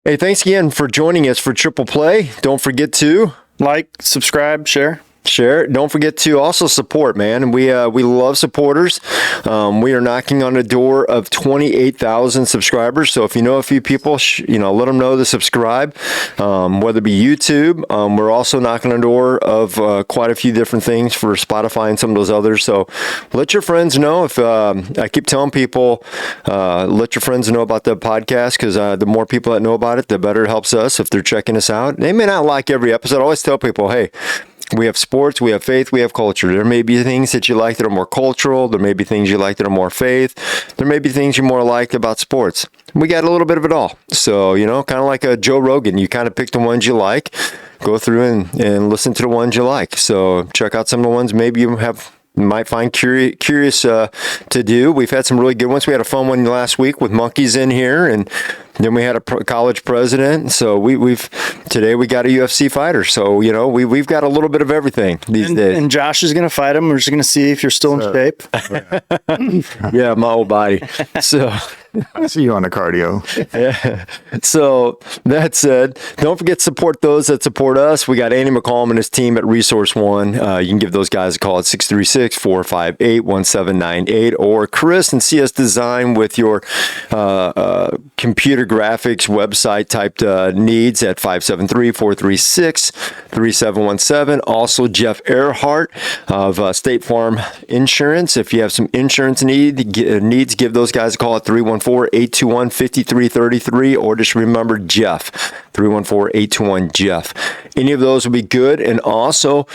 Hey, thanks again for joining us for Triple Play. Don't forget to like, subscribe, share. Don't forget to also support, man. We love supporters. We are knocking on the door of 28,000 subscribers. So if you know a few people, let them know to subscribe, whether it be YouTube. We're also knocking on the door of quite a few different things for Spotify and some of those others. So let your friends know. If I keep telling people, let your friends know about the podcast, because the more people that know about it, the better it helps us if they're checking us out. They may not like every episode. I always tell people, hey, we have sports, we have faith, we have culture. There may be things that you like that are more cultural. There may be things you like that are more faith. There may be things you more like about sports. We got a little bit of it all. So, kind of like a Joe Rogan, you kind of pick the ones you like, go through and listen to the ones you like. So check out some of the ones maybe you might find curious to do. We've had some really good ones. We had a fun one last week with monkeys in here, and then we had a college president. So today we got a UFC fighter. So we've got a little bit of everything these days. And Josh is going to fight him. We're just going to see if you're still in shape. Yeah, my whole body. So I see you on the cardio. Yeah. So that said, don't forget to support those that support us. We got Andy McCallum and his team at Resource One. You can give those guys a call at 636-458-1798, or Chris and CS Design with your computer graphics website typed needs at 573-436-3717. Also Jeff Earhart of State Farm Insurance. If you have some insurance needs, give those guys a call at 314-821-5333, or just remember Jeff, 314-821-JEFF. Any of those would be good. And also,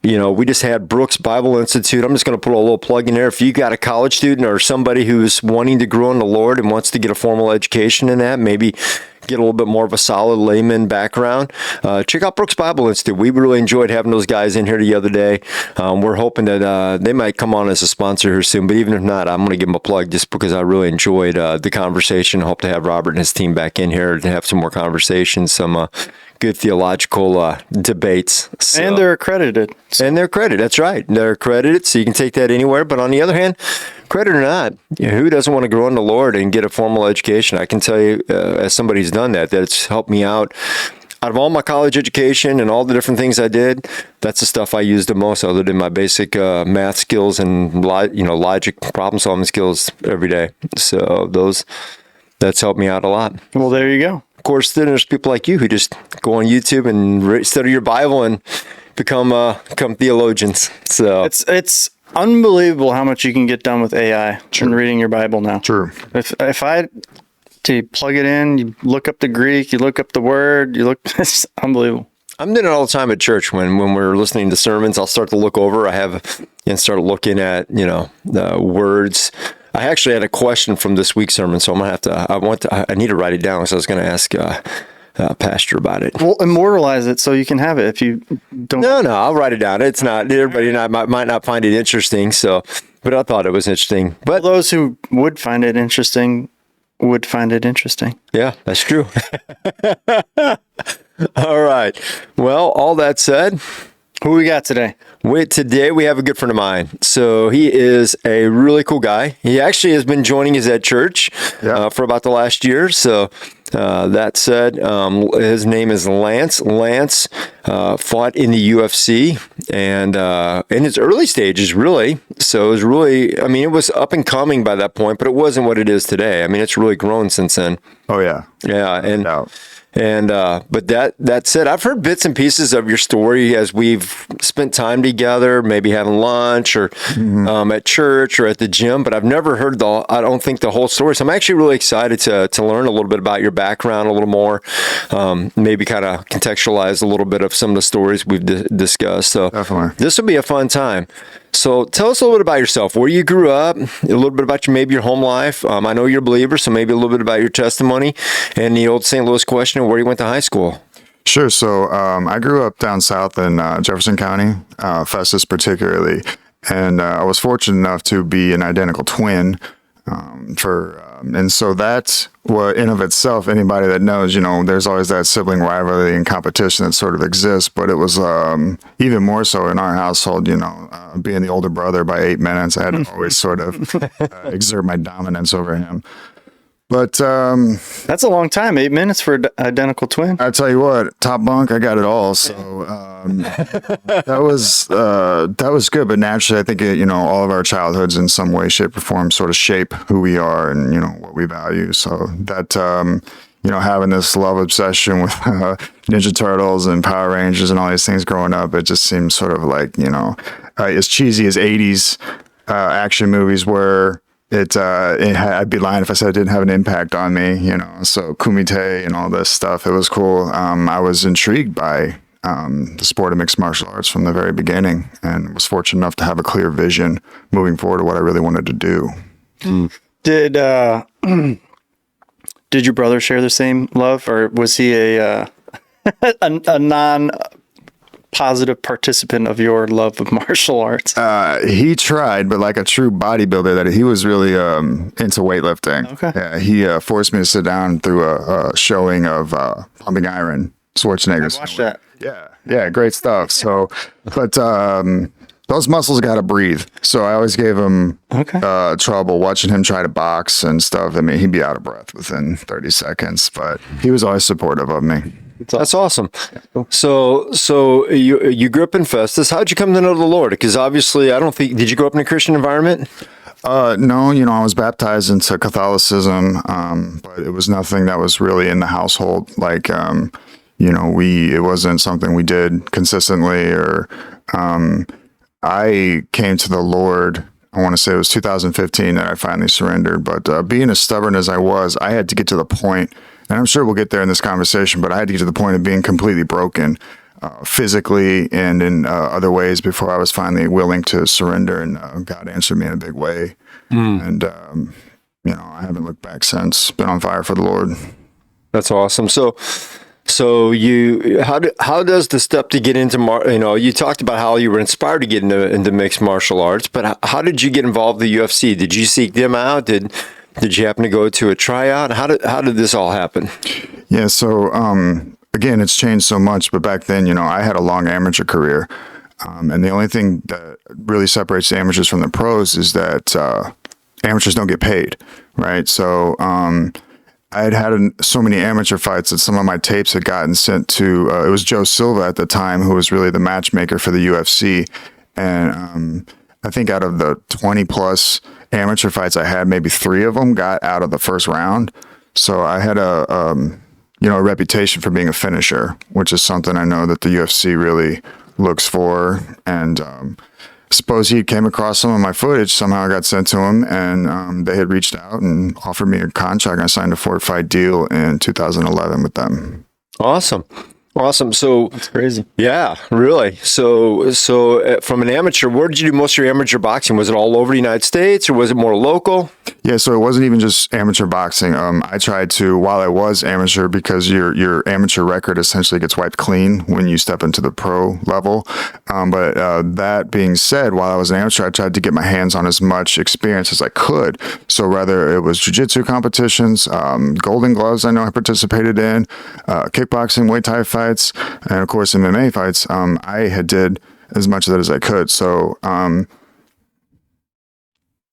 we just had Brookes Bible Institute. I'm just going to put a little plug in there. If you got a college student or somebody who's wanting to grow in the Lord and wants to get a formal education in that, maybe get a little bit more of a solid layman background, check out Brookes Bible Institute. We really enjoyed having those guys in here the other day. We're hoping that they might come on as a sponsor here soon, but even if not, I'm going to give them a plug just because I really enjoyed the conversation. Hope to have Robert and his team back in here to have some more conversations, some good theological debates. So. And they're accredited. And they're accredited. That's right. They're accredited, so you can take that anywhere. But on the other hand, credit or not, who doesn't want to grow in the Lord and get a formal education? I can tell you, as somebody who's done that it's helped me out. Out of all my college education and all the different things I did, that's the stuff I used the most, other than my basic math skills and logic, problem-solving skills every day. So that's helped me out a lot. Well, there you go. Of course, then there's people like you who just go on YouTube and study your Bible and become theologians. So it's unbelievable how much you can get done with AI and reading your Bible now. True. If I to plug it in, you look up the Greek, you look up the word, it's unbelievable. I'm doing it all the time at church when we're listening to sermons. I'll start to look over. Start looking at the words. I actually had a question from this week's sermon, so I'm gonna have to. I need to write it down, so I was going to ask Pastor about it. Well, immortalize it so you can have it. If you don't, no, I'll write it down. It's not everybody might not find it interesting. So, but I thought it was interesting. But those who would find it interesting would find it interesting. Yeah, that's true. All right. Well, all that said, who we got today? Today we have a good friend of mine. So he is a really cool guy. He actually has been joining us at church for about the last year. So that said, his name is Lance. Lance fought in the UFC and in his early stages, really. So it was really, it was up and coming by that point, but it wasn't what it is today. It's really grown since then. Oh, yeah. Yeah. But that said, I've heard bits and pieces of your story as we've spent time together, maybe having lunch or at church or at the gym, but I've never heard I don't think the whole story. So I'm actually really excited to learn a little bit about your background a little more, maybe kind of contextualize a little bit of some of the stories we've discussed. So definitely, this will be a fun time. So tell us a little bit about yourself, where you grew up, a little bit about your home life. I know you're a believer, so maybe a little bit about your testimony, and the old St. Louis question of where you went to high school. Sure. So I grew up down south in Jefferson County, Festus particularly, and I was fortunate enough to be an identical twin. And so that's what in of itself, anybody that knows, there's always that sibling rivalry and competition that sort of exists, but it was even more so in our household, being the older brother by 8 minutes, I had to always sort of exert my dominance over him. But That's a long time. 8 minutes for identical twin. I tell you what, top bunk, I got it all. So that was good. But naturally, I think all of our childhoods in some way, shape, or form sort of shape who we are and what we value. So that having this love obsession with Ninja Turtles and Power Rangers and all these things growing up, it just seems sort of like as cheesy as '80s action movies were. I'd be lying if I said it didn't have an impact on me, so Kumite and all this stuff. It was cool. I was intrigued by the sport of mixed martial arts from the very beginning and was fortunate enough to have a clear vision moving forward to what I really wanted to do. Did did your brother share the same love, or was he a non-positive participant of your love of martial arts? He tried, but like a true bodybuilder, that he was really into weightlifting. Okay. Yeah, he forced me to sit down through a showing of pumping iron, Schwarzenegger's. I watched that. Yeah, great stuff. So, but those muscles got to breathe. So I always gave him trouble watching him try to box and stuff. I mean, he'd be out of breath within 30 seconds, but he was always supportive of me. That's awesome. So you grew up in Festus. How'd you come to know the Lord? Because obviously, did you grow up in a Christian environment? No, I was baptized into Catholicism, but it was nothing that was really in the household. Like, it wasn't something we did consistently or, I came to the Lord, I want to say it was 2015 that I finally surrendered, but being as stubborn as I was, I had to get to the point, and I'm sure we'll get there in this conversation, but I had to get to the point of being completely broken physically and in other ways before I was finally willing to surrender, and God answered me in a big way. And, I haven't looked back since. Been on fire for the Lord. That's awesome. So how does the step to get into you talked about how you were inspired to get into mixed martial arts, but how did you get involved in the UFC? Did you seek them out? Did you happen to go to a tryout? How did this all happen? Yeah. So again, it's changed so much, but back then, I had a long amateur career, and the only thing that really separates the amateurs from the pros is that amateurs don't get paid, right? So I had so many amateur fights that some of my tapes had gotten sent to, it was Joe Silva at the time, who was really the matchmaker for the UFC. And I think out of the 20 plus amateur fights I had, maybe 3 of them got out of the first round. So I had a reputation for being a finisher, which is something I know that the UFC really looks for. And suppose he came across some of my footage. Somehow I got sent to him, and they had reached out and offered me a contract. And I signed a 4-fight deal in 2011 with them. Awesome. So That's crazy. Yeah, really. So from an amateur, where did you do most of your amateur boxing? Was it all over the United States, or was it more local? Yeah, so it wasn't even just amateur boxing. I tried to, while I was amateur, because your amateur record essentially gets wiped clean when you step into the pro level. But that being said, while I was an amateur, I tried to get my hands on as much experience as I could. So whether it was jiu-jitsu competitions, Golden Gloves I know I participated in, kickboxing, Muay Thai fights, and of course MMA fights, I had did as much of that as I could. So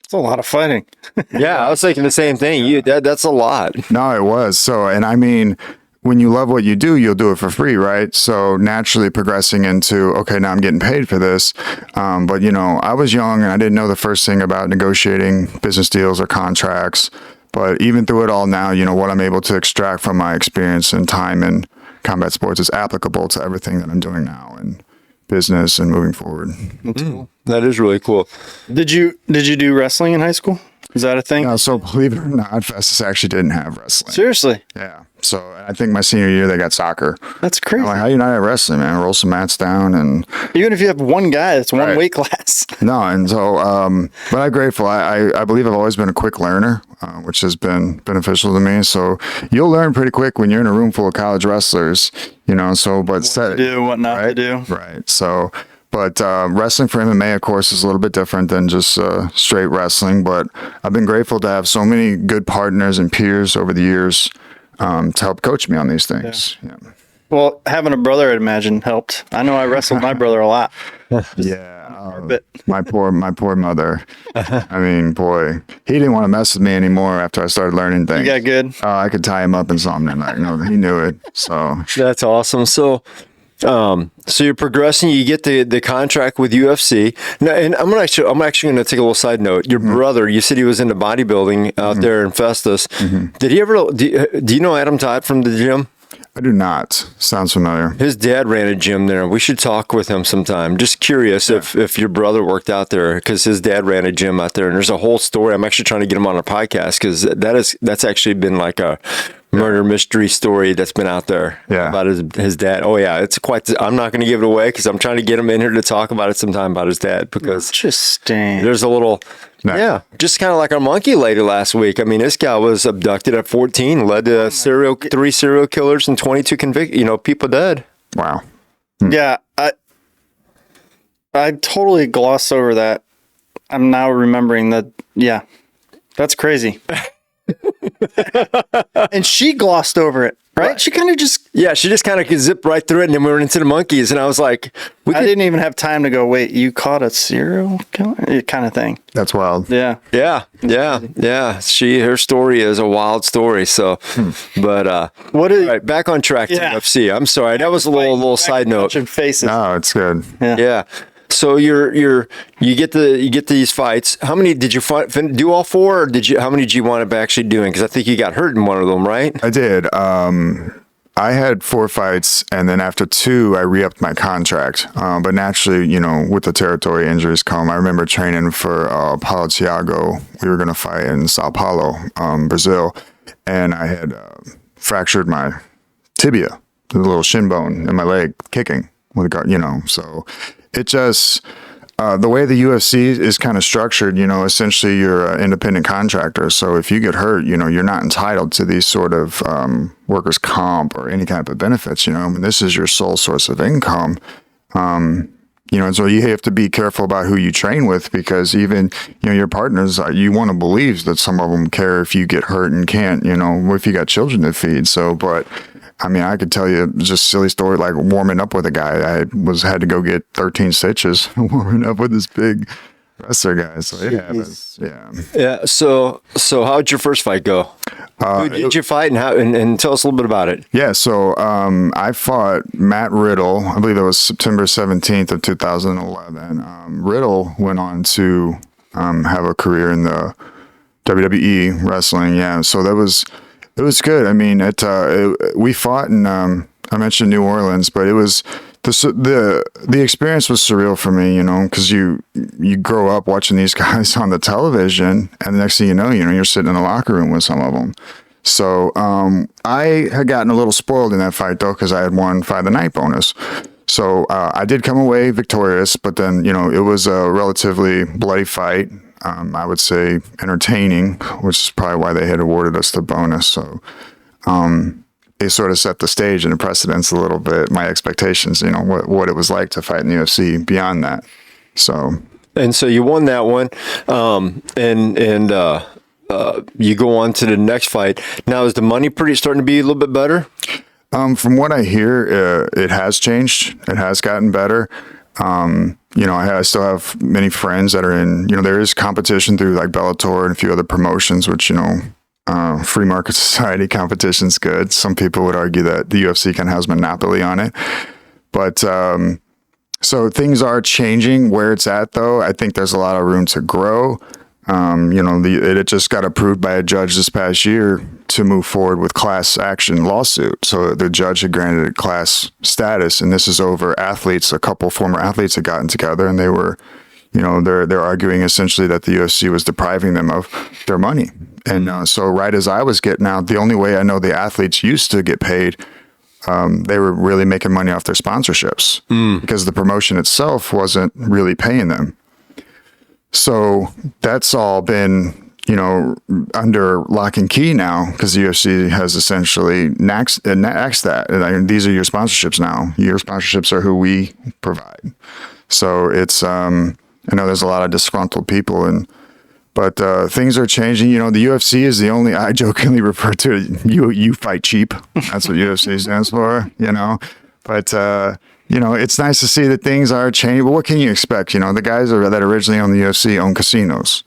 It's a lot of fighting. Yeah, I was thinking the same thing. That's a lot. no, it was. So, and I mean, when you love what you do, you'll do it for free, right? So naturally progressing into, okay, now I'm getting paid for this. But I was young and I didn't know the first thing about negotiating business deals or contracts. But even through it all now, what I'm able to extract from my experience and time in combat sports is applicable to everything that I'm doing now in business and moving forward. That is really cool. Did you do wrestling in high school? Is that a thing? So believe it or not, Festus actually didn't have wrestling. Seriously? Yeah. So I think my senior year they got soccer. That's crazy. I'm like, how you not have wrestling, man? Roll some mats down and Even if you have one guy, that's one Right. weight class. no. And so, but I'm grateful. I believe I've always been a quick learner, which has been beneficial to me. So you'll learn pretty quick when you're in a room full of college wrestlers, So, but To do, what not to do. Right. So, but wrestling for MMA, of course, is a little bit different than just straight wrestling. But I've been grateful to have so many good partners and peers over the years to help coach me on these things. Yeah. Well, having a brother, I'd imagine, helped. I know I wrestled my brother a lot. Yeah, But my poor mother. I mean, boy, he didn't want to mess with me anymore after I started learning things. you got good. I could tie him up in something. Like, no, he knew it. So That's awesome. So, so you're progressing. You get the contract with UFC. Now, and I'm actually going to take a little side note. Your brother, you said he was into bodybuilding out there in Festus. Did he ever? Do you know Adam Todd from the gym? I do not. Sounds familiar. His dad ran a gym there. We should talk with him sometime. Just curious if your brother worked out there, because his dad ran a gym out there, and there's a whole story. I'm actually trying to get him on a podcast because that's actually been like a murder mystery story that's been out there about his dad. Oh yeah, it's quite. I'm not going to give it away because I'm trying to get him in here to talk about it sometime about his dad, because Interesting. there's a little. Yeah, just kind of like our monkey lady last week. I mean, this guy was abducted at 14, led to 3 serial killers and 22 people dead. Wow. Yeah, I totally glossed over that. I'm now remembering that. Yeah, that's crazy. And she glossed over it, right? She kind of just. Yeah, she just kind of zipped right through it, and then we went into the monkeys, and I was like, I didn't even have time to go, wait, you caught a serial killer? Kind of thing. That's wild. Yeah. Yeah. Her story is a wild story. So, but What is all right, back on track to Yeah. UFC. I'm sorry, that was a little side note. Faces. No, it's good. Yeah. So you get these fights. How many did you do? All 4, or how many did you wind up actually doing? Because I think you got hurt in one of them, right? I did. I had 4 fights, and then after 2, I re-upped my contract. But naturally, with the territory injuries come. I remember training for Paulo Thiago. We were going to fight in Sao Paulo, Brazil, and I had fractured my tibia, the little shin bone in my leg, kicking with a guard. So it just. The way the UFC is kind of structured, essentially you're an independent contractor. So if you get hurt, you're not entitled to these sort of workers' comp or any kind of benefits. I mean, this is your sole source of income. And so you have to be careful about who you train with, because even, your partners, you want to believe that some of them care if you get hurt and can't, if you got children to feed. So, but I mean, I could tell you just a silly story, like warming up with a guy. I had to go get 13 stitches warming up with this big wrestler guy. So it happens. Yeah. Yeah. So how'd your first fight go? Who did you fight, and tell us a little bit about it? Yeah. So I fought Matt Riddle. I believe that was September 17th of 2011. Riddle went on to have a career in the WWE wrestling. Yeah. So it was good. I mean, we fought in, I mentioned New Orleans, but it was, the experience was surreal for me, because you grow up watching these guys on the television, and the next thing you know, you're sitting in a locker room with some of them. So I had gotten a little spoiled in that fight, though, because I had won Fight of the Night bonus. So I did come away victorious, but then, it was a relatively bloody fight. I would say entertaining, which is probably why they had awarded us the bonus. So it sort of set the stage and the precedence a little bit, my expectations, what it was like to fight in the UFC beyond that. So you won that one, and you go on to the next fight. Now, is the money starting to be a little bit better? From what I hear, it has changed. It has gotten better. I still have many friends that are in, there is competition through like Bellator and a few other promotions, which, free market society competition's good. Some people would argue that the UFC kind of has monopoly on it. But so things are changing. Where it's at, though, I think there's a lot of room to grow. It just got approved by a judge this past year to move forward with class action lawsuit. So the judge had granted it class status, and this is over athletes. A couple former athletes had gotten together, and they were, they're arguing essentially that the UFC was depriving them of their money. And so right as I was getting out, the only way I know the athletes used to get paid, they were really making money off their sponsorships because the promotion itself wasn't really paying them. So that's all been, under lock and key now, because the UFC has essentially axed that. And these are your sponsorships now. Your sponsorships are who we provide. So it's, I know there's a lot of disgruntled people, and But things are changing. You know, the UFC is the only, I jokingly refer to it, you fight cheap. That's what UFC stands for, you know. But, you know, it's nice to see that things are changing. But what can you expect? You know, the guys that originally owned the UFC own casinos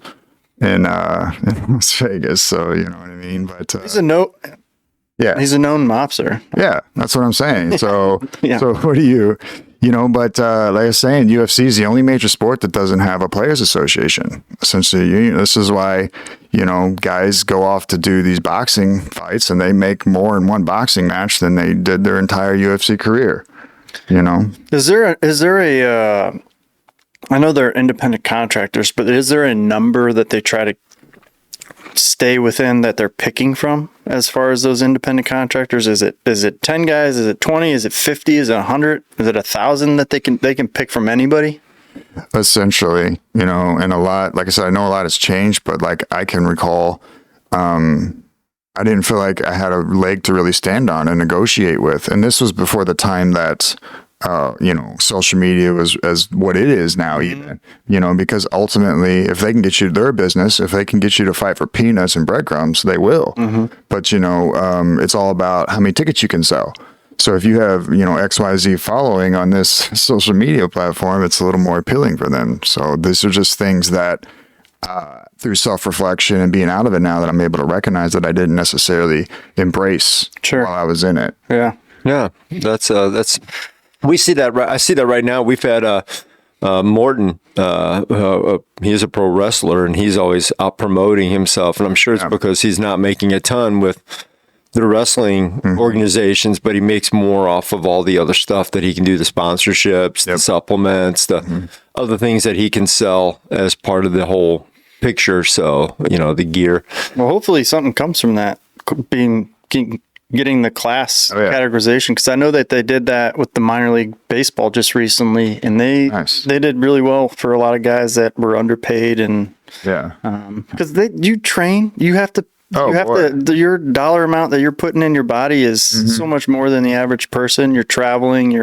in Las Vegas. So, you know what I mean? But He's a known mobster. Yeah, that's what I'm saying. So, Yeah. So what do you know, but like I was saying, UFC is the only major sport that doesn't have a players association. Essentially, this is why, you know, guys go off to do these boxing fights and they make more in one boxing match than they did their entire UFC career, you know? Is there a I know they're independent contractors, but is there a number that they try to stay within that they're picking from as far as those independent contractors? Is it 10 guys? Is it 20? Is it 50? Is it 100? Is it 1,000 that they can pick from anybody? Essentially, you know, and a lot, like I said, I know a lot has changed, but like I can recall, I didn't feel like I had a leg to really stand on and negotiate with. And this was before the time that, you know, social media was as what it is now, even, you know, because ultimately, if they can get you their business, if they can get you to fight for peanuts and breadcrumbs, they will. But, you know, it's all about how many tickets you can sell. So if you have, you know, XYZ following on this social media platform, it's a little more appealing for them. So these are just things that, through self-reflection and being out of it now, that I'm able to recognize that I didn't necessarily embrace while I was in it. Yeah. Yeah, that's we see that. I see that right now. We've had Morton. He's a pro wrestler, and he's always out promoting himself. And I'm sure it's because he's not making a ton with the wrestling organizations, but he makes more off of all the other stuff that he can do, the sponsorships, the supplements, the other things that he can sell as part of the whole picture. So, you know, the gear. Well, hopefully something comes from that, getting the class categorization, because I know that they did that with the minor league baseball just recently, and they did really well for a lot of guys that were underpaid, and because you train, you have to. Your dollar amount that you're putting in your body is so much more than the average person. You're traveling.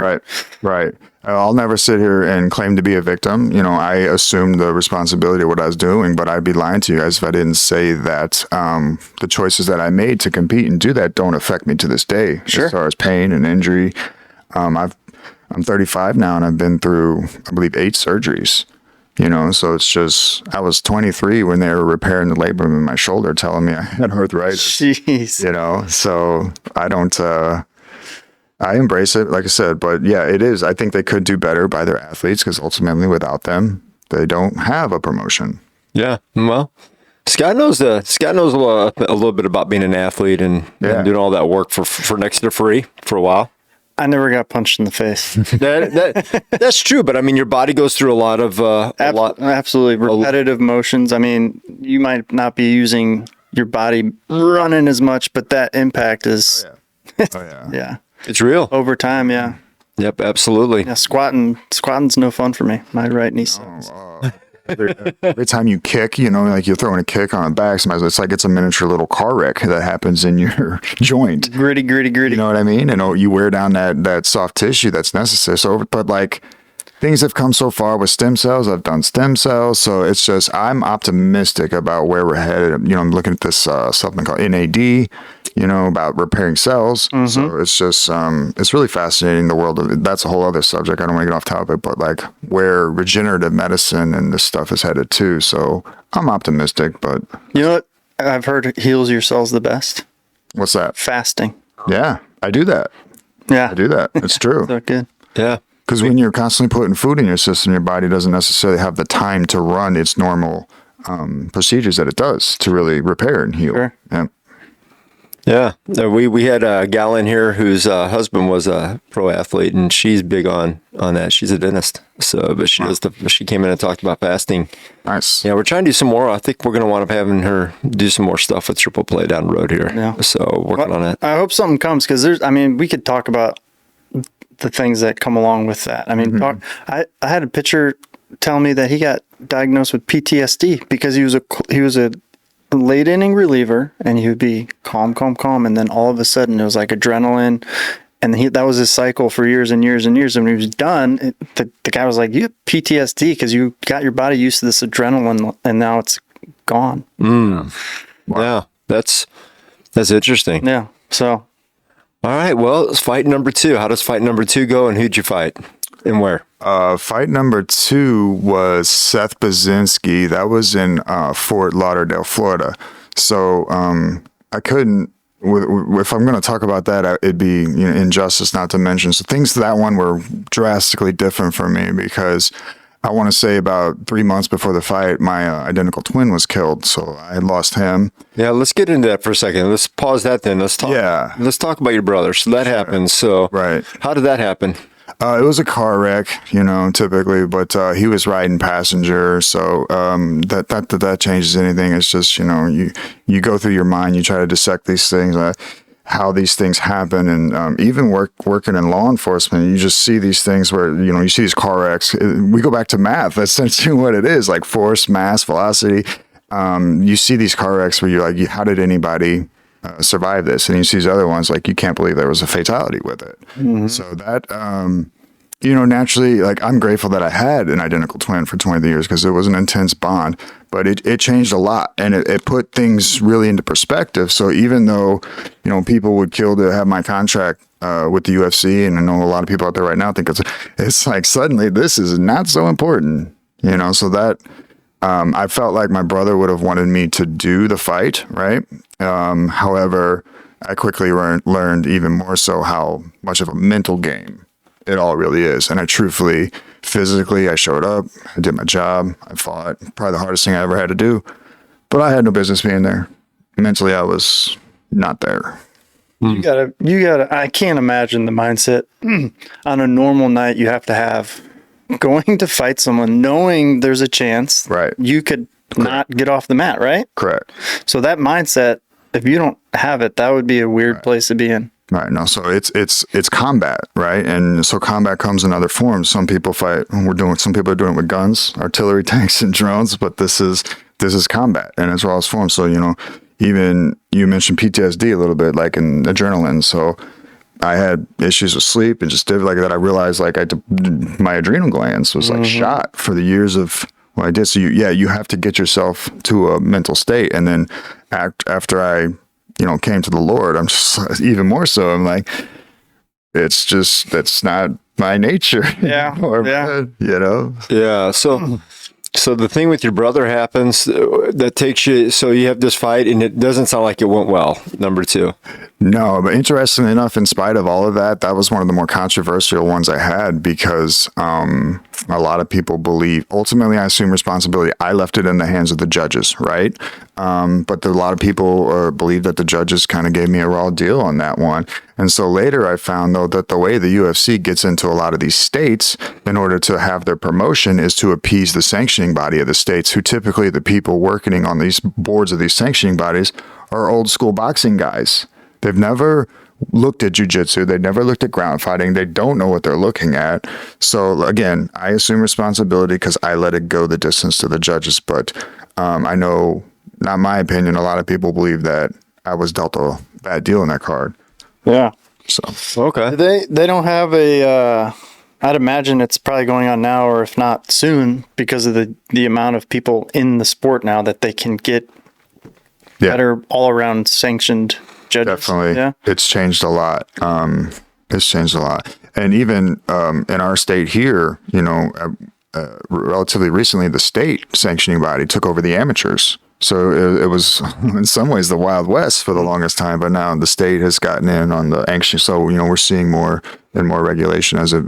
Right. I'll never sit here and claim to be a victim. You know, I assumed the responsibility of what I was doing, but I'd be lying to you guys if I didn't say that the choices that I made to compete and do that don't affect me to this day. As far as pain and injury, I'm 35 now, and I've been through, I believe, 8 surgeries. You know, so it's just, I was 23 when they were repairing the labrum in my shoulder, telling me I had arthritis. Jeez. You know, so I don't, I embrace it, like I said, but yeah, it is. I think they could do better by their athletes, because ultimately without them, they don't have a promotion. Yeah. Well, Scott knows a little bit about being an athlete and doing all that work for next to free for a while. I never got punched in the face. That's true, but I mean, your body goes through a lot of absolutely repetitive motions. I mean, you might not be using your body running as much, but that impact is it's real over time. Yeah. Yep, absolutely. Yeah, squatting's no fun for me. My right knee sucks. Every time you kick, you know, like you're throwing a kick on a back, it's like it's a miniature little car wreck that happens in your joint. Gritty. You know what I mean? And you wear down that soft tissue that's necessary. So, but like, things have come so far with stem cells. I've done stem cells. So it's just, I'm optimistic about where we're headed. You know, I'm looking at this something called NAD, you know, about repairing cells. So it's just, it's really fascinating, the world of it. That's a whole other subject. I don't want to get off topic, but like where regenerative medicine and this stuff is headed too. So I'm optimistic, but. You know what I've heard heals your cells the best? What's that? Fasting. Yeah, I do that. Yeah. I do that. It's true. So good. Yeah. Because when you're constantly putting food in your system, your body doesn't necessarily have the time to run its normal procedures that it does to really repair and heal. Sure. Yeah. We had a gal in here whose husband was a pro athlete, and she's big on that. She's a dentist, so but she came in and talked about fasting. Nice. Yeah, we're trying to do some more. I think we're going to want up having her do some more stuff with Triple Play down the road here. Yeah. So working on it. I hope something comes, because we could talk about the things that come along with that. I mean, I had a pitcher tell me that he got diagnosed with PTSD because he was a late inning reliever, and he would be calm, and then all of a sudden it was like adrenaline, and that was his cycle for years and years and years. And when he was done, the guy was like, "You have PTSD because you got your body used to this adrenaline, and now it's gone. Wow. Yeah, that's interesting. Yeah. So. All right. Well, it's fight number 2. How does fight number 2 go, and who'd you fight, and where? Fight number 2 was Seth Baczynski. That was in Fort Lauderdale, Florida. So I couldn't. If I'm going to talk about that, it'd be injustice not to mention. So things to that one were drastically different for me because I want to say about 3 months before the fight, my identical twin was killed. So I had lost him. Yeah, let's get into that for a second. Let's pause that then. Let's talk. Yeah. Let's talk about your brother. So that happened. So right. How did that happen? It was a car wreck, typically, but he was riding passenger, so that changes anything. It's just you go through your mind, you try to dissect these things, how these things happen, and even working in law enforcement, you just see these things where you see these car wrecks. We go back to math. That's essentially what it is, like force, mass, velocity. You see these car wrecks where you're like, how did anybody survive this? And you see these other ones like you can't believe there was a fatality with it. Mm-hmm. So that naturally, like, I'm grateful that I had an identical twin for 20 years because it was an intense bond, but it changed a lot, and it put things really into perspective. So even though people would kill to have my contract with the UFC, and I know a lot of people out there right now think it's like suddenly this is not so important, so that I felt like my brother would have wanted me to do the fight, right? However, I quickly learned even more so how much of a mental game it all really is. And physically, I showed up, I did my job, I fought, probably the hardest thing I ever had to do, but I had no business being there. Mentally, I was not there. You gotta, I can't imagine the mindset on a normal night you have to have going to fight someone, knowing there's a chance right. you could not get off the mat, right? Correct. So that mindset, if you don't have it, that would be a weird place to be in. Right. No. So it's combat, right? And so combat comes in other forms. Some people fight. Some people are doing it with guns, artillery, tanks, and drones. But this is combat in its rawest form. So even you mentioned PTSD a little bit, like in adrenaline. So I had issues with sleep and just did like that. I realized like my adrenal glands was like shot for the years of what I did. So you have to get yourself to a mental state, and then after I came to the Lord, I'm just even more so. I'm like, that's not my nature. Yeah. Yeah. So the thing with your brother happens that takes you, so you have this fight and it doesn't sound like it went well, number 2. No, but interestingly enough, in spite of all of that, that was one of the more controversial ones I had because a lot of people believe, ultimately I assume responsibility. I left it in the hands of the judges, right? But a lot of people believe that the judges kind of gave me a raw deal on that one. And so later I found, though, that the way the UFC gets into a lot of these states in order to have their promotion is to appease the sanctioning body of the states, who typically the people working on these boards of these sanctioning bodies are old school boxing guys. They've never looked at jiu-jitsu. They've never looked at ground fighting. They don't know what they're looking at. So again, I assume responsibility because I let it go the distance to the judges. But I know, not my opinion, a lot of people believe that I was dealt a bad deal in that card. Yeah. So okay. They don't have a. I'd imagine it's probably going on now, or if not soon, because of the amount of people in the sport now that they can get better all around sanctioned judges. Definitely. Yeah. It's changed a lot. And even in our state here, relatively recently, the state sanctioning body took over the amateurs. So it was in some ways the Wild West for the longest time, but now the state has gotten in on the anxious. So, we're seeing more and more regulation as it,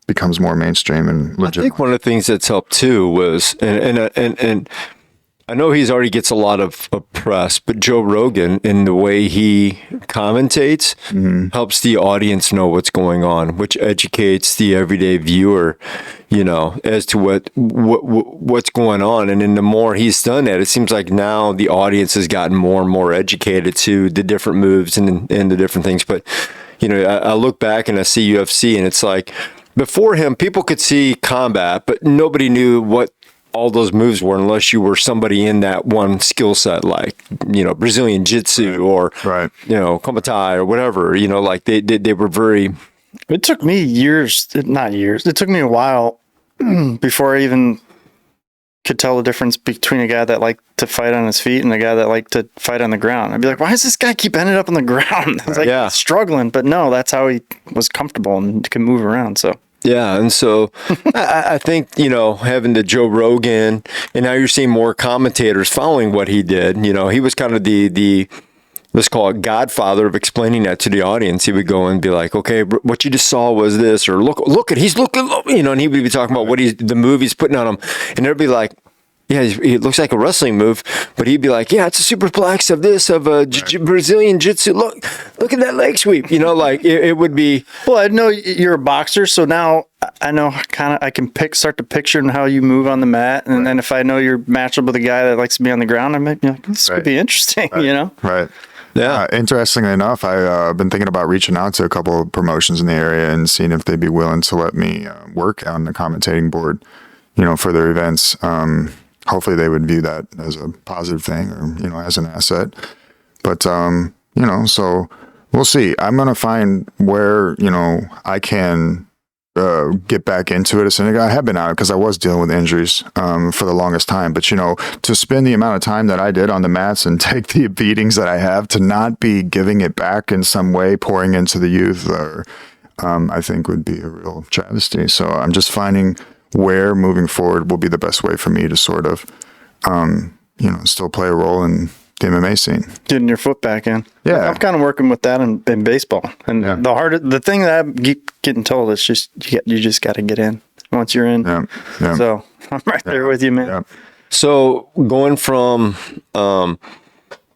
becomes more mainstream and legit. I think one of the things that's helped too was, and I know he's already gets a lot of press, but Joe Rogan, in the way he commentates, helps the audience know what's going on, which educates the everyday viewer, as to what's going on. And then the more he's done that, it seems like now the audience has gotten more and more educated to the different moves and the different things. But, I look back and I see UFC, and it's like, before him, people could see combat, but nobody knew what all those moves were unless you were somebody in that one skill set, like, Brazilian Jiu-Jitsu or, Komatai or whatever, like they were very... It took me it took me a while before I even could tell the difference between a guy that liked to fight on his feet and a guy that liked to fight on the ground. I'd be like, why does this guy keep ending up on the ground? I was like, Yeah. struggling, but no, that's how he was comfortable and can move around. So Yeah, and so I think, having the Joe Rogan, and now you're seeing more commentators following what he did. He was kind of the let's call it godfather of explaining that to the audience. He would go and be like, okay, what you just saw was this, or look at, he's looking, and he would be talking about the move he's putting on him, and they'd be like, yeah, it looks like a wrestling move, but he'd be like, yeah, it's a superplex of this, of a Brazilian jiu-jitsu. Look at that leg sweep. It would be. Well, I know you're a boxer, so now I know I can start to picture how you move on the mat, and then if I know you're matched up with a guy that likes to be on the ground, I might be like, this could be interesting, Right. Yeah. Interestingly enough, I've been thinking about reaching out to a couple of promotions in the area and seeing if they'd be willing to let me work on the commentating board, for their events. Hopefully they would view that as a positive thing or, as an asset. But, so we'll see. I'm going to find where, I can get back into it. I have been out because I was dealing with injuries for the longest time. But, to spend the amount of time that I did on the mats and take the beatings that I have, to not be giving it back in some way, pouring into the youth, or I think would be a real travesty. So I'm just finding where moving forward will be the best way for me to sort of, still play a role in the MMA scene. Getting your foot back in. Yeah. I'm kind of working with that in baseball. And the thing that I keep getting told is just, you just got to get in once you're in. Yeah. Yeah. So I'm right there with you, man. Yeah. So going from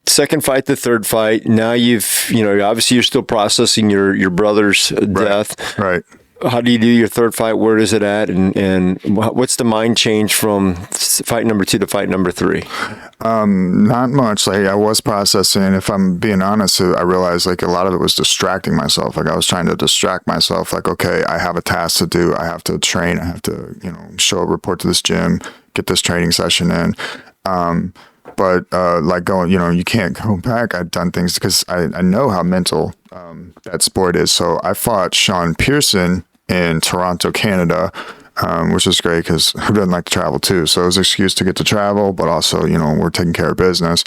second fight to third fight, now obviously you're still processing your brother's death. Right. How do you do your third fight? Where is it at? And what's the mind change from fight number 2 to fight number 3? Not much. Like, I was processing. If I'm being honest, I realized like a lot of it was distracting myself. Like, I was trying to distract myself. Like, okay, I have a task to do. I have to train. I have to, show a report to this gym, get this training session in. But like going, you can't go back. I've done things because I know how mental that sport is. So I fought Sean Pearson in Toronto, Canada, which was great because who doesn't like to travel too? So it was an excuse to get to travel, but also, we're taking care of business,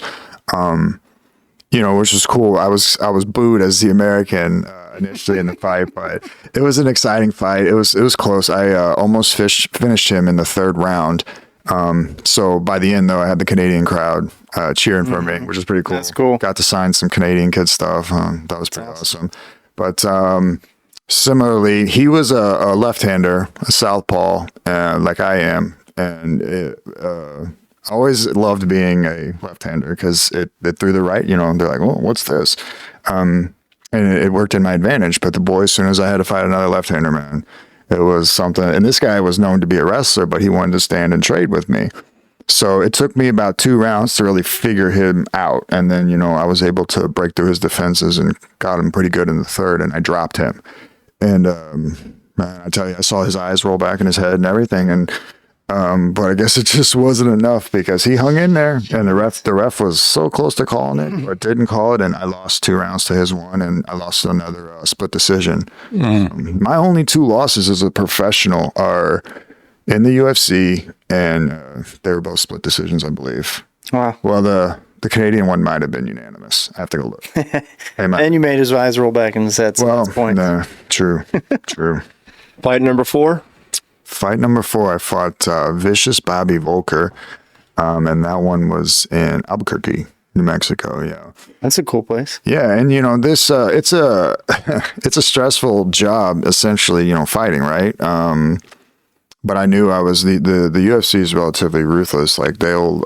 which was cool. I was booed as the American initially in the fight, but it was an exciting fight. It was close. I almost finished him in the third round. So by the end though, I had the Canadian crowd cheering for me, which is pretty cool. That's cool. Got to sign some Canadian kid stuff. That was pretty awesome. But similarly, he was a left-hander, a southpaw, like I am, and I always loved being a left-hander because it threw the right. They're like, "Oh, what's this?" And it worked in my advantage. But the boy, as soon as I had to fight another left-hander, man, it was something. And this guy was known to be a wrestler, but he wanted to stand and trade with me. So it took me about 2 rounds to really figure him out. And then, I was able to break through his defenses and got him pretty good in the third, and I dropped him. And, man, I tell you, I saw his eyes roll back in his head and everything. And, but I guess it just wasn't enough because he hung in there, and the ref was so close to calling it, but didn't call it. And I lost 2 rounds to his 1, and I lost another split decision. My only 2 losses as a professional are in the UFC, and they were both split decisions, I believe. Wow. Well, the Canadian one might have been unanimous. I have to go look. And you made his eyes roll back in his head. So that's point. True. Fight number 4? Fight number 4, I fought Vicious Bobby Volker, and that one was in Albuquerque, New Mexico. Yeah, that's a cool place. Yeah, and this it's a it's a stressful job, essentially. Fighting, right? But I knew I was the UFC is relatively ruthless. Like they'll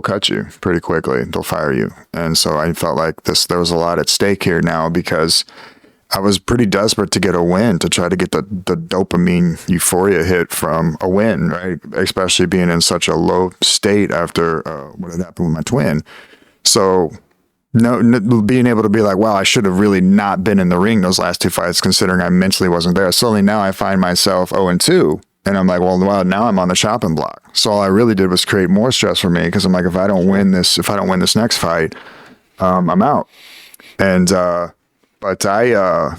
cut you pretty quickly. They'll fire you, and so I felt like there was a lot at stake here now because I was pretty desperate to get a win, to try to get the dopamine euphoria hit from a win, right? Especially being in such a low state after what had happened with my twin. So being able to be like, wow, I should have really not been in the ring those last 2 fights, considering I mentally wasn't there. Suddenly now I find myself 0-2. And I'm like, well, now I'm on the chopping block. So all I really did was create more stress for me because I'm like, if I don't win this next fight, I'm out. And but that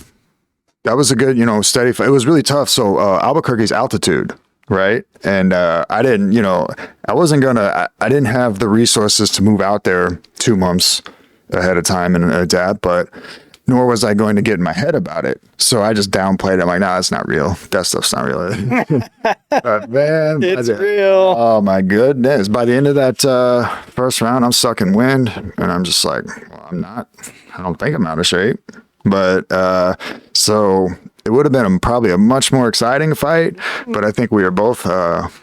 was a good, steady fight. It was really tough. So Albuquerque's altitude right? And I didn't, I wasn't gonna. I didn't have the resources to move out there 2 months ahead of time and adapt, but nor was I going to get in my head about it. So I just downplayed it. I'm like, nah, it's not real. That stuff's not real. But man, It's real. Oh my goodness. By the end of that first round, I'm sucking wind and I'm just like, well, I don't think I'm out of shape. But so it would have been probably a much more exciting fight. But I think we were both,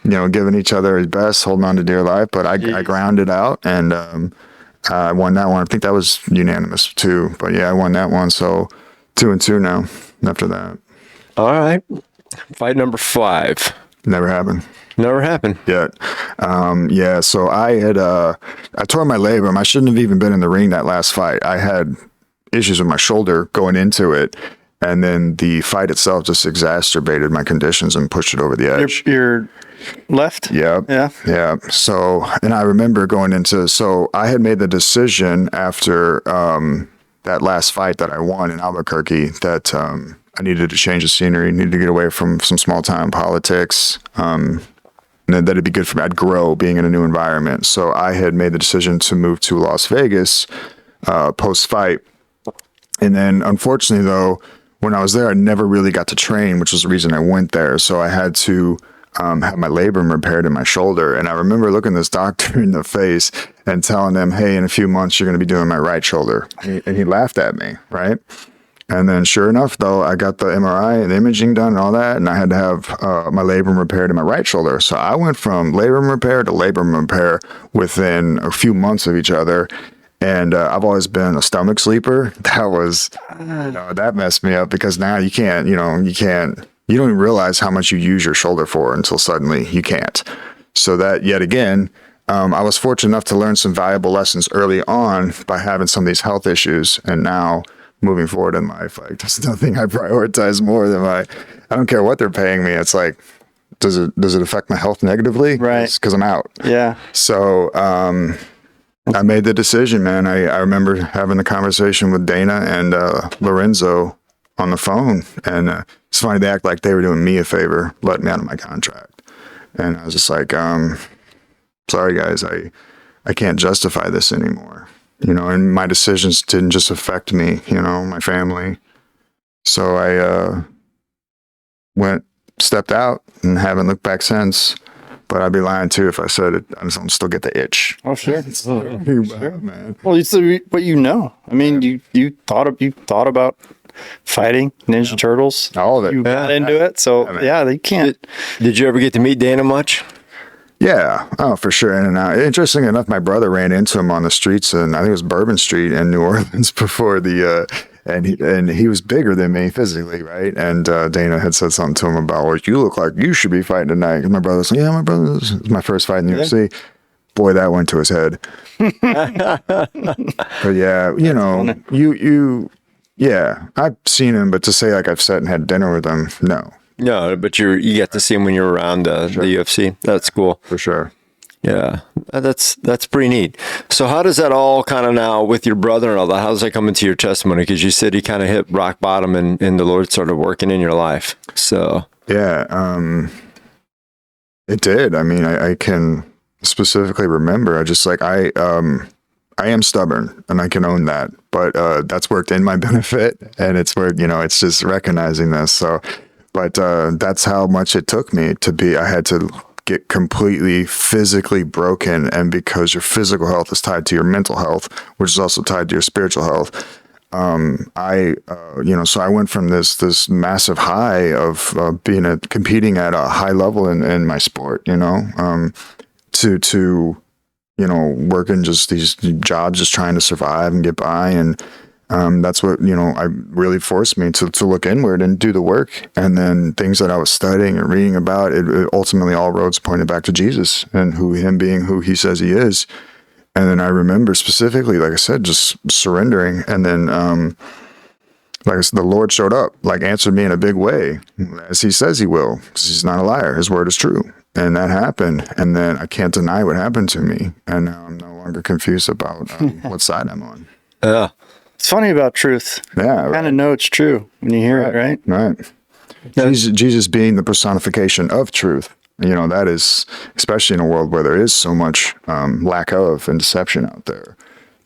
giving each other his best, holding on to dear life. But I grounded out and I won that one. I think that was unanimous too. But yeah, I won that one. So 2-2 now after that. All right. Fight number 5. Never happened. Never happened. Yet. Yeah. So I tore my labrum. I shouldn't have even been in the ring that last fight. I had issues with my shoulder going into it. And then the fight itself just exacerbated my conditions and pushed it over the edge. Your left? Yeah. Yeah. Yeah. So, and I remember I had made the decision after that last fight that I won in Albuquerque that I needed to change the scenery, needed to get away from some small time politics. And that it'd be good for me. I'd grow being in a new environment. So I had made the decision to move to Las Vegas post fight. And then unfortunately though, when I was there, I never really got to train, which was the reason I went there. So I had to have my labrum repaired in my shoulder. And I remember looking this doctor in the face and telling him, hey, in a few months, you're going to be doing my right shoulder. And he laughed at me, right? And then sure enough, though, I got the MRI and the imaging done and all that. And I had to have my labrum repaired in my right shoulder. So I went from labrum repair to labrum repair within a few months of each other. And I've always been a stomach sleeper. That was, that messed me up because now you don't even realize how much you use your shoulder for until suddenly you can't. So that yet again, I was fortunate enough to learn some valuable lessons early on by having some of these health issues. And now moving forward in life, like there's nothing I prioritize more than I don't care what they're paying me. It's like, does it affect my health negatively? Right. Because I'm out. Yeah. So, I made the decision, man. I remember having the conversation with Dana and Lorenzo on the phone. And it's funny, they act like they were doing me a favor, letting me out of my contract. And I was just like, sorry, guys, I can't justify this anymore. And my decisions didn't just affect me, my family. So I stepped out and haven't looked back since. But I'd be lying too if I said it. I don't still get the itch. Oh, sure. Sure, man. Well, it's what you know. I mean, you thought about fighting Ninja Turtles. All of it. You got into it. So yeah, they can't. Did you ever get to meet Dana much? Yeah. Oh, for sure. In and out. Interesting enough, my brother ran into him on the streets, and I think it was Bourbon Street in New Orleans before the. And he was bigger than me physically, right? And Dana had said something to him about, well, you look like you should be fighting tonight. And my brother was like, yeah, this is my first fight in the UFC. Boy, that went to his head. But yeah, I've seen him, but to say like I've sat and had dinner with him, no. No, but you get to see him when you're around the UFC. That's cool. For sure. Yeah, that's pretty neat. So how does that all kind of now with your brother and all that, how does that come into your testimony? Because you said he kind of hit rock bottom and the Lord started working in your life. So yeah, it did. I mean, I can specifically remember. I just like I am stubborn and I can own that, but that's worked in my benefit, and it's where it's just recognizing this. So, but that's how much it took me to be. I had to get completely physically broken, and because your physical health is tied to your mental health, which is also tied to your spiritual health, so I went from this massive high of competing at a high level in my sport, to working just these jobs, just trying to survive and get by, and that's what I really forced me to look inward and do the work. And then things that I was studying and reading about, it ultimately all roads pointed back to Jesus and him being who he says he is. And then I remember specifically, like I said, just surrendering. And then, like I said, the Lord showed up, like answered me in a big way, as he says he will, because he's not a liar. His word is true. And that happened. And then I can't deny what happened to me. And now I'm no longer confused about what side I'm on. yeah. It's funny about truth. Yeah. You kind of know it's true when you hear it, right? Right. Jesus being the personification of truth. That is, especially in a world where there is so much lack of and deception out there,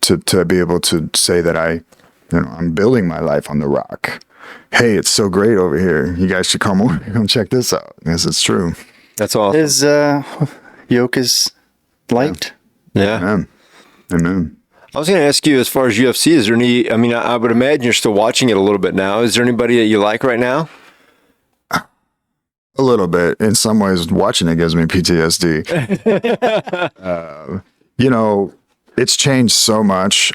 to be able to say that I'm building my life on the rock. Hey, it's so great over here. You guys should come over, come check this out. Yes, it's true. That's awesome. His yoke is light. Yeah. Amen. I was going to ask you, as far as UFC, is there any, I mean, I would imagine you're still watching it a little bit now. Is there anybody that you like right now? A little bit. In some ways, watching it gives me PTSD. It's changed so much.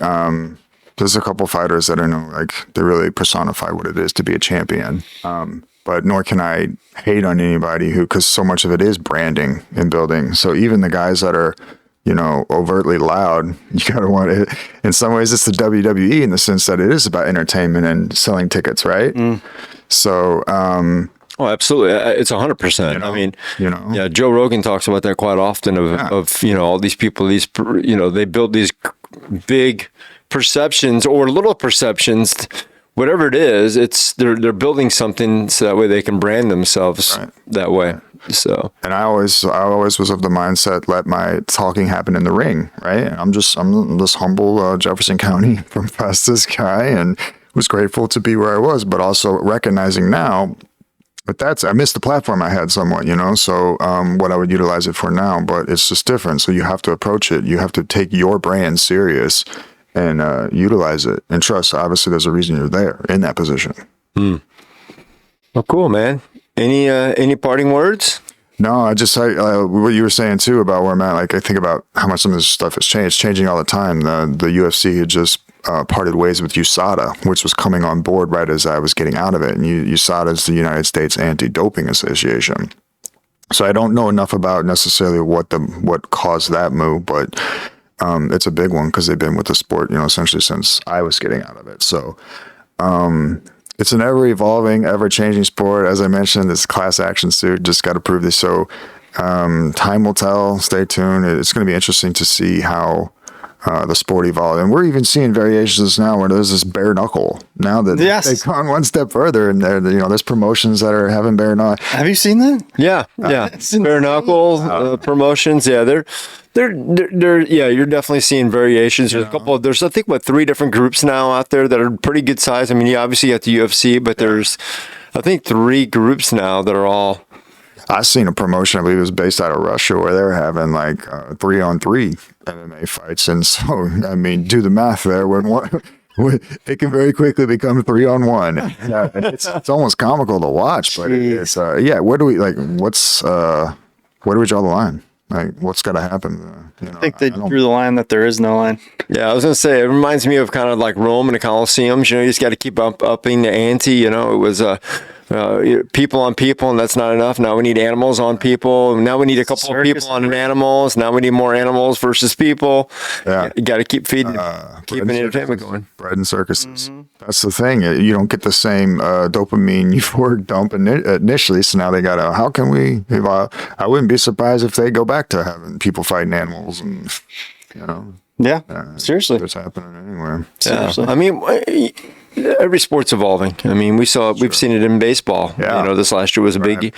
There's a couple fighters that I know, like, they really personify what it is to be a champion. But nor can I hate on anybody because so much of it is branding and building. So even the guys that are, overtly loud, you gotta want it. In some ways, it's the WWE in the sense that it is about entertainment and selling tickets, right? So, oh, absolutely. It's 100%. I mean, yeah, Joe Rogan talks about that quite often of all these people, they build these big perceptions or little perceptions, whatever it is, they're building something so that way they can brand themselves that way. So, and I always was of the mindset, let my talking happen in the ring, right? I'm this humble Jefferson County from fastest guy, and was grateful to be where I was, but also recognizing now, but I missed the platform I had somewhat, so what I would utilize it for now, but it's just different. So you have to approach it. You have to take your brand serious and utilize it and trust. Obviously, there's a reason you're there in that position. Well, cool, man. Any parting words? No, I what you were saying too about where I'm at. Like, I think about how much some of this stuff has changed. It's changing all the time. The UFC had just parted ways with USADA, which was coming on board right as I was getting out of it. And USADA is the United States Anti-Doping Association. So I don't know enough about necessarily what caused that move, but it's a big one because they've been with the sport, essentially since I was getting out of it. So it's an ever-evolving, ever-changing sport. As I mentioned, this class action suit just got approved. So time will tell. Stay tuned. It's going to be interesting to see how the sport evolved. And we're even seeing variations now where there's this bare knuckle. Now that they've gone one step further, and there's promotions that are having bare knuckle. Have you seen that? Yeah. Bare knuckle promotions. Yeah, they're you're definitely seeing variations. There's I think 3 different groups now out there that are pretty good size. I mean, you obviously got the UFC, but there's I think 3 groups now that are all. I seen a promotion, I believe it was based out of Russia, where they were having 3-on-3 MMA fights. And so, I mean, do the math there. It can very quickly become 3-on-1. It's almost comical to watch, but it's where do we draw the line? Like, what's got to happen? I think they drew the line that there is no line. Yeah, I was going to say, it reminds me of kind of like Rome and the Colosseums. You just got to keep upping the ante. It was people on people, and that's not enough. Now we need animals on people. Now we need a couple of people on animals. Now we need more animals versus people. Yeah. You got to keep feeding, keeping entertainment going. Bread and circuses. Mm-hmm. That's the thing. You don't get the same dopamine euphoric dump initially. So now they got to, how can we, I wouldn't be surprised if they go back to having people fighting animals and, Yeah, seriously. It's happening anywhere. Seriously. I mean, every sport's evolving. I mean, we've seen it in baseball. Yeah. This last year was a big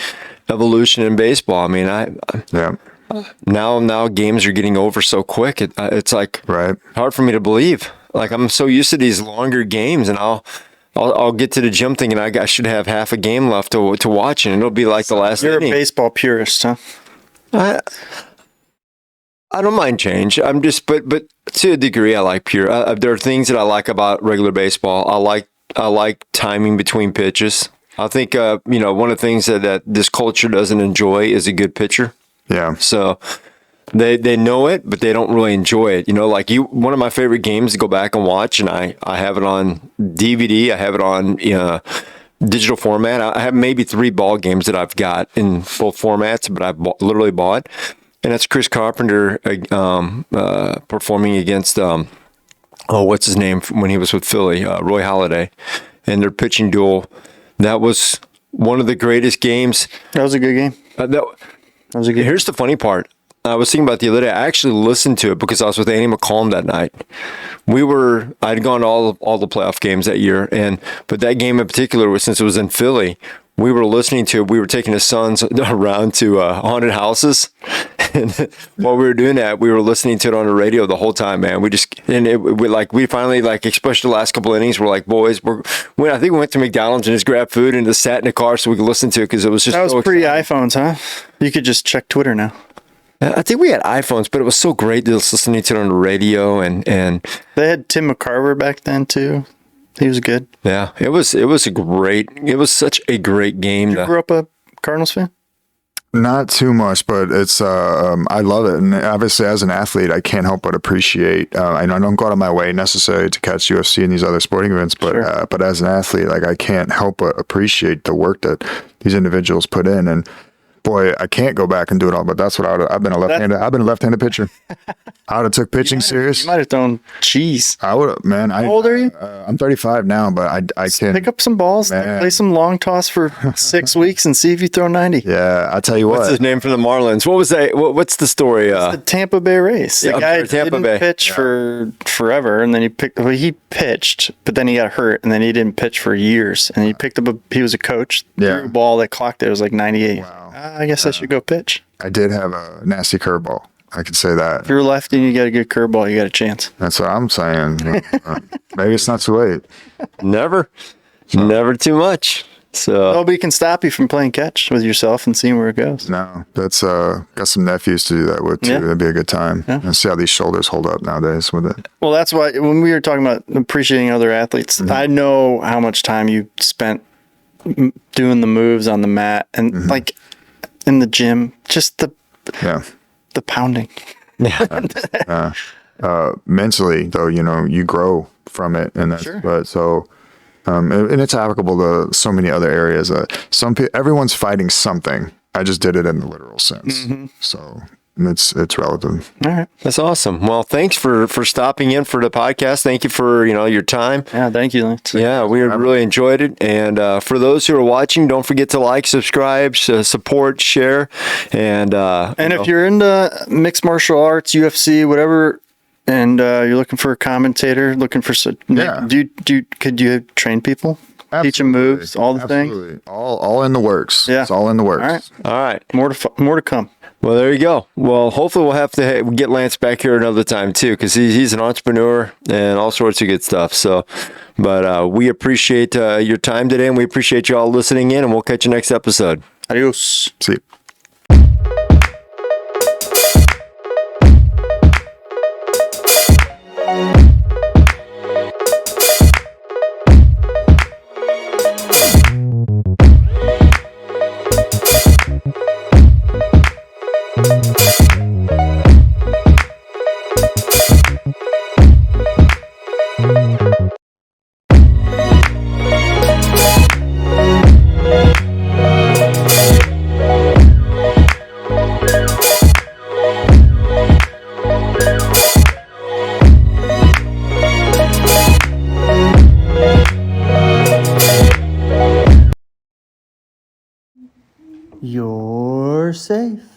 evolution in baseball. I mean, now games are getting over so quick. It's like hard for me to believe. Like, I'm so used to these longer games, and I'll get to the gym thinking I should have half a game left to watch, and it'll be like the last inning. You're a baseball purist, huh? I don't mind change. I'm just, but to a degree, I like pure. There are things that I like about regular baseball. I like timing between pitches. I think one of the things that this culture doesn't enjoy is a good pitcher. Yeah. So they know it, but they don't really enjoy it. One of my favorite games to go back and watch, and I have it on DVD. I have it on digital format. I have maybe 3 ball games that I've got in both formats, but I've literally bought. And that's Chris Carpenter performing against, what's his name when he was with Philly, Roy Halladay, and their pitching duel. That was one of the greatest games. That was a good game. Here's the funny part. I was thinking about the other day. I actually listened to it because I was with Annie McCallum that night. I'd gone to all the playoff games that year, but that game in particular, since it was in Philly, we were listening to, we were taking his sons around to haunted houses. And while we were doing that, we were listening to it on the radio the whole time, man. We finally like, especially the last couple innings, we're like, boys, I think we went to McDonald's and just grabbed food and just sat in the car so we could listen to it because it was just that was so pre-iPhones, huh? You could just check Twitter now. I think we had iPhones, but it was so great just listening to it on the radio and They had Tim McCarver back then too. He was good. yeah, it was such a great game. You grew up a Cardinals fan? Not too much, but it's I love it, and obviously as an athlete, I can't help but appreciate. I don't go out of my way necessarily to catch UFC and these other sporting events, but Sure. But as an athlete, like I can't help but appreciate the work that these individuals put in. And boy, I can't go back and do it all, but that's what I've been a left-handed pitcher. I would have took pitching serious. You might have thrown cheese. I would have, man. How old are you? I'm 35 now, but I can Pick up some balls, Man. play some long toss for 6 weeks, and see if you throw 90. Yeah, I tell you What's what. his name from the Marlins? What was that? What's the story? The Tampa Bay Rays. The Yeah, guy for Tampa didn't Bay. pitch for forever, and then he pitched, but then he got hurt, and then he didn't pitch for years. And he picked up he was a coach, Yeah. threw a ball that clocked it. It was like 98. Wow. I guess I should go pitch. I did have a nasty curveball. I could say that. If you're a lefty and you got a good curveball, you got a chance. That's what I'm saying. Maybe it's not too late. Never too much. So Nobody can stop you from playing catch with yourself and seeing where it goes. No, that's got some nephews to do that with too. Yeah. That'd be a good time. And see how these shoulders hold up nowadays with it. Well, that's why when we were talking about appreciating other athletes, I know how much time you spent doing the moves on the mat and like in the gym, just the pounding. Mentally, though, you grow from it, and that's but so. And it's applicable to so many other areas. Everyone's fighting something. I just did it in the literal sense. So it's relative. All right. that's awesome. Well, thanks for stopping in for the podcast. Thank you for your time. Yeah, thank you, Lance. Yeah, we really enjoyed it. And for those who are watching, don't forget to like, subscribe, support, share, and If you're into mixed martial arts, UFC, whatever, and you're looking for a commentator, looking for could you train people, teach them moves, all the things? All in the works. Yeah. It's all in the works. All right, all right. more to come. Well, there you go. Well, hopefully we'll have to get Lance back here another time too, because he's an entrepreneur and all sorts of good stuff. So, but we appreciate your time today, and we appreciate you all listening in, and we'll catch you next episode. Adios. See. You're safe.